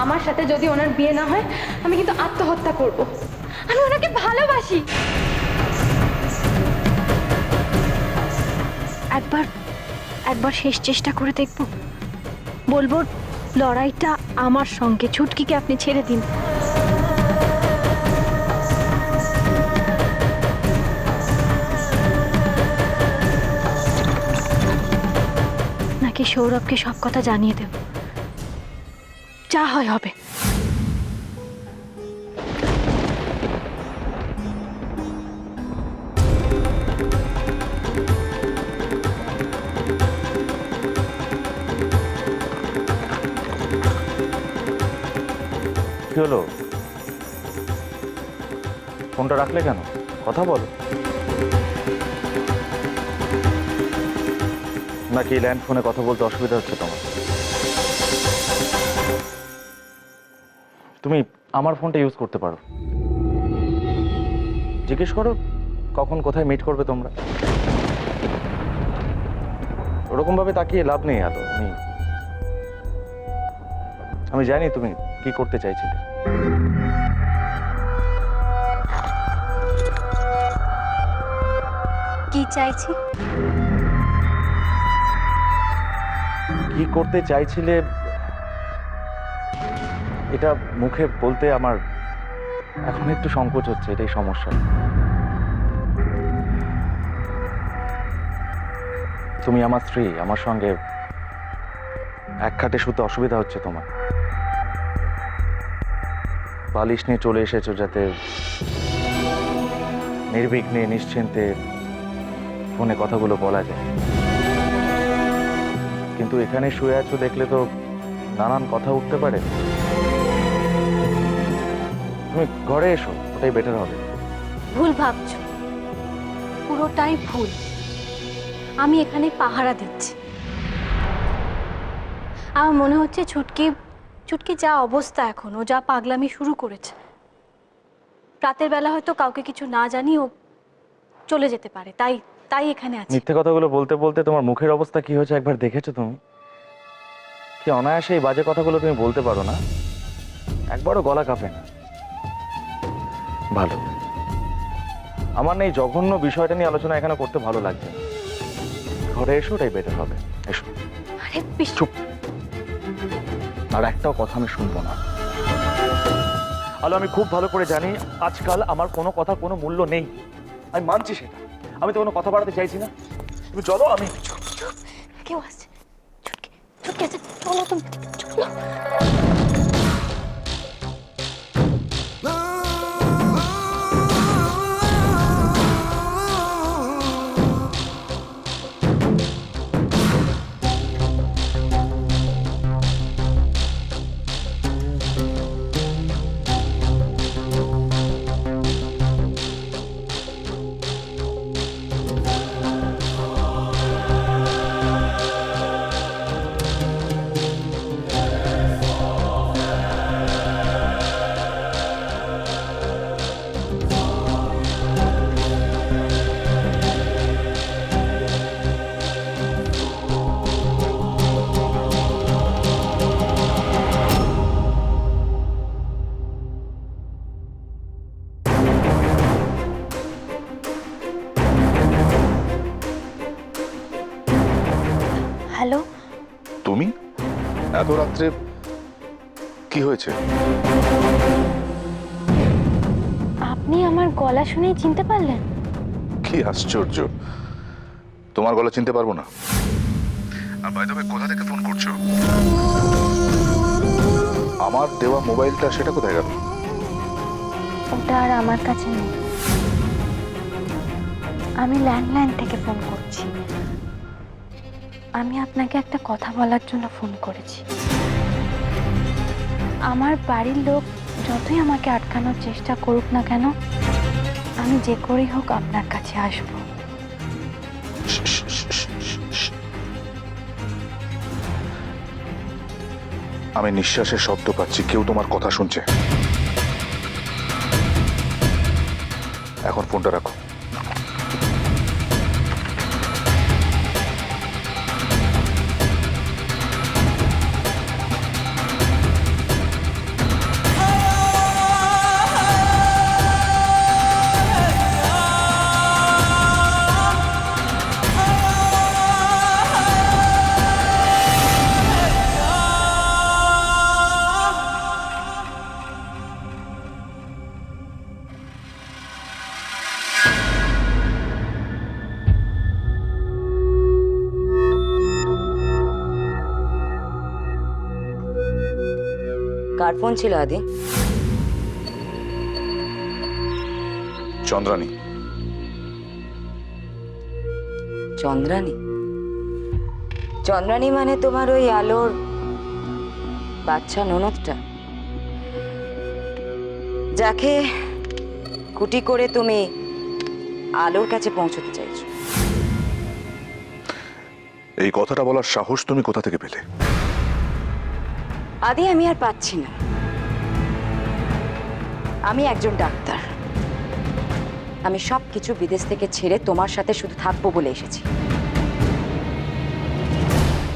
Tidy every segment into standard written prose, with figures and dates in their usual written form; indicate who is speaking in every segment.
Speaker 1: আমার সাথে যদি ওনার বিয়ে না হয় আমি কিন্তু আত্মহত্যা করব। আমি ওনাকে ভালোবাসি।
Speaker 2: একবার শেষ চেষ্টা করে দেখব। বলবো লড়াইটা আমার সঙ্গে, ছুটকিকে আপনি ছেড়ে দিন। নাকি সৌরভকে সব কথা জানিয়ে দেব, যা হয় হবে।
Speaker 3: কি হলো? ফোনটা রাখলে কেন? কথা বলো। নাকি ল্যান্ড ফোনে কথা বলতে অসুবিধা হচ্ছে তোমার? তুমি আমার ফোনটা ইউজ করতে পারো। জিজ্ঞেস করো কখন কোথায় মিট করবে তোমরা। ওরকম ভাবে তাকিয়ে লাভ নেই। আলো আমি জানি তুমি কি করতে চাইছিলে।
Speaker 2: কি চাইছি?
Speaker 3: কি করতে চাইছিলে এটা মুখে বলতে আমার এখন একটু সংকোচ হচ্ছে, এটাই সমস্যা। তুমি আমার স্ত্রী, আমার সঙ্গে এক খাটে শুতে অসুবিধা হচ্ছে তোমার। বালিশ নিয়ে চলে এসেছো যাতে নির্বিঘ্নে নিশ্চিন্তে ফোনে কথাগুলো বলা যায়, কিন্তু এখানে শুয়ে আছো দেখলে তো নানান কথা উঠতে পারে। তুমি ঘরে এসো, ওটাই বেটার হবে।
Speaker 2: ভুল ভাবছো, পুরোটাই ভুল। আমি এখানে পাহারা দিচ্ছি। আমার মনে হচ্ছে ছুটকি যা অবস্থা, এখন ও যা পাগলামি শুরু করেছে, রাতের বেলা হয়তো কাউকে কিছু না জানি ও চলে যেতে পারে, তাই এখানে আছি।
Speaker 3: মিথ্যে কথাগুলো বলতে বলতে তোমার মুখের অবস্থা কি হয়েছে একবার দেখেছো তুমি? কি অনায়াসে এই বাজে কথাগুলো তুমি বলতে পারো না, একবারও গলা কাঁপে না। ভালো, আমার না এই জঘন্য বিষয়টা নিয়ে আলোচনা এখানে করতে ভালো লাগছে না। ঘরে এসো, ওটাই বেটার হবে। এসো।
Speaker 2: আরে
Speaker 3: চুপ। আর একটাও কথা আমি শুনবো না। আলো, আমি খুব ভালো করে জানি আজকাল আমার কোনো কথা কোনো মূল্য নেই, আমি মানছি সেটা। আমি তো কোনো কথা বাড়াতে চাইছি না। তুমি চলো। আমি
Speaker 2: কেউ আসছে। ছুটকি আছে, চলো তুমি, চলো। হ্যালো,
Speaker 4: তুমি এত রাত্রে কি হয়েছে?
Speaker 2: আপনি আমার গলা শুনেই চিনতে পারলেন?
Speaker 4: কি আশ্চর্য, তোমার গলা চিনতে পারবো না? আর বাই দ্য ওয়ে, কোথা থেকে ফোন করছো? আমার দেওয়া মোবাইলটা সেটা কোথায় গেল?
Speaker 2: ওটা আর আমার কাছে নেই। আমি ল্যান্ডলাইন থেকে ফোন করছি। আমি আপনাকে একটা কথা বলার জন্য ফোন করেছি। আমার বাড়ির লোক যতই আমাকে আটকানোর চেষ্টা করুক না কেন, আমি যে করেই হোক আপনার কাছে আসব।
Speaker 4: আমি নিঃশ্বাসের শব্দ পাচ্ছি, কেউ তোমার কথা শুনছে। এখন ফোনটা রাখো।
Speaker 5: কার ফোন ছিল আদি?
Speaker 4: চন্দ্রানী।
Speaker 5: চন্দ্রানী? চন্দ্রানী মানে তোমার ওই আলোর বাচ্চা ননদটা, যাকে কুটি করে তুমি আলোর কাছে পৌঁছতে চাইছো?
Speaker 4: এই কথাটা বলার সাহস তুমি কোথা থেকে পেলে?
Speaker 5: আদি, আমি আর পাচ্ছি না। আমি একজন ডাক্তার। আমি সবকিছু বিদেশ থেকে ছেড়ে তোমার সাথে শুধু থাকবো বলে এসেছি।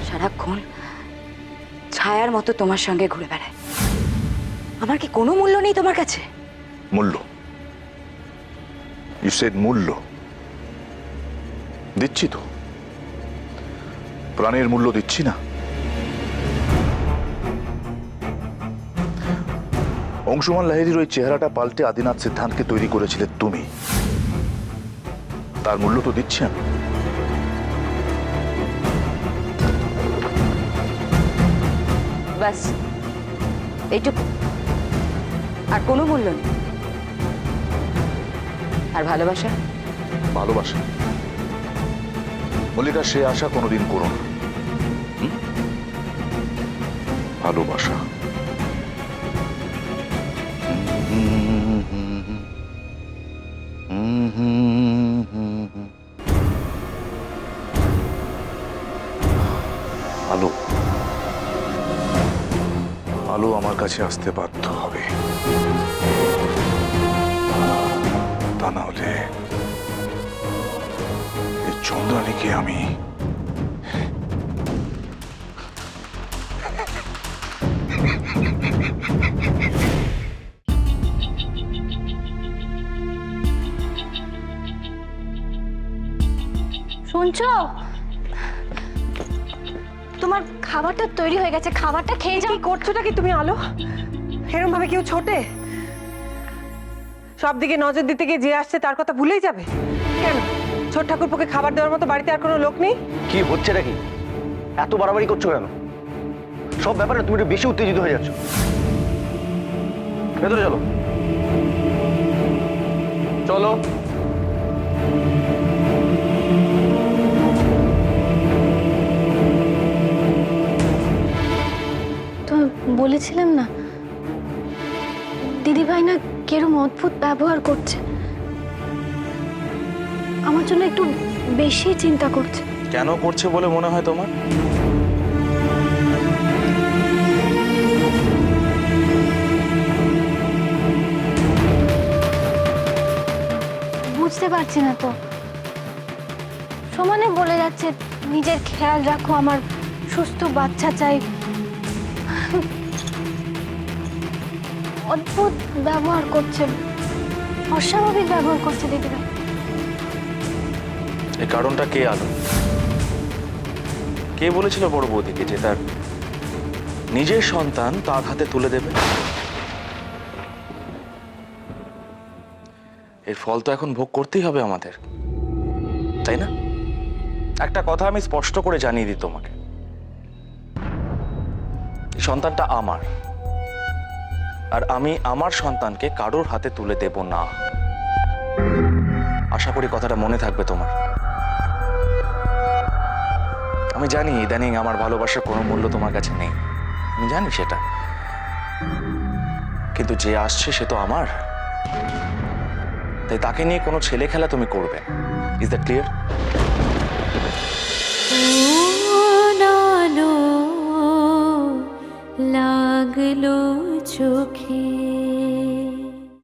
Speaker 5: সারাক্ষণ ছায়ার মতো তোমার সঙ্গে ঘুরে বেড়ায়। আমার কি কোনো মূল্য নেই তোমার কাছে?
Speaker 4: মূল্য? ইউ সেড মূল্য। দিচ্ছি তো, প্রাণের মূল্য দিচ্ছি না? অংশুমান লাহিড়ীর ওই চেহারাটা পাল্টে আদিনাথ সিদ্ধান্তকে তৈরি করেছিলে তুমি, তার মূল্য তো দিচ্ছি আমি।
Speaker 5: ব্যাস এইটুকু, আর কোনো মূল্য নেই। আর ভালোবাসা?
Speaker 4: ভালোবাসা? মল্লিকা, সে আশা কোনোদিন করো না। ভালোবাসা আলো, আলো আমার কাছে আসতে বাধ্য হবে, তা না হলে এই চন্দ্রানীকে আমি
Speaker 2: শুনছো? তোমার খাবারটা তৈরি হয়ে গেছে, খাবারটা খেয়ে যাও।
Speaker 6: কি করছোটা কি তুমি আলো? এরকম ভাবে কেউ ছোটে? সব দিকে নজর দিতে গিয়ে যে আসছে তার কথা ভুলেই যাবে কেন? ছোট ঠাকুরপোকে খাবার দেওয়ার মতো বাড়িতে আর কোনো লোক নেই?
Speaker 3: কি হচ্ছে নাকি? এত বাড়াবাড়ি করছো কেন? সব ব্যাপারে তুমি একটু বেশি উত্তেজিত হয়ে যাচ্ছ। ভেতরে চলো, চলো।
Speaker 2: তো বলেছিলাম না, দিদিভাই না কেরম অদ্ভুত ব্যবহার করছে, আমার জন্য একটু বেশি চিন্তা করছে।
Speaker 3: কেন করছে বলে মনে হয় তোমার?
Speaker 2: বুঝতে পারছি না তো। সমানে বলে যাচ্ছে নিজের খেয়াল রাখো, আমার সুস্থ বাচ্চা চাই। অদ্ভুত ব্যবহার করছে, অস্বাভাবিক ব্যবহার করছে দিদিভাই।
Speaker 3: এই কারণটা কে আলো? কে বলেছিল বড় বৌদিকে যে তার নিজের সন্তান তার হাতে তুলে দেবে? এর ফল তো এখন ভোগ করতেই হবে আমাদের, তাই না? একটা কথা আমি স্পষ্ট করে জানিয়ে দিই তোমাকে, এই সন্তানটা আমার, আর আমি আমার সন্তানকে কারোর হাতে তুলে দেব না। আশা করি কথাটা মনে থাকবে তোমার। আমি জানি ইদানিং আমার ভালোবাসার কোনো মূল্য তোমার কাছে নেই, আমি জানি সেটা, কিন্তু যে আসছে সে তো আমার, তাই তাকে নিয়ে কোনো ছেলে খেলা তুমি করবে। Is that clear?
Speaker 7: লাগলো চোখে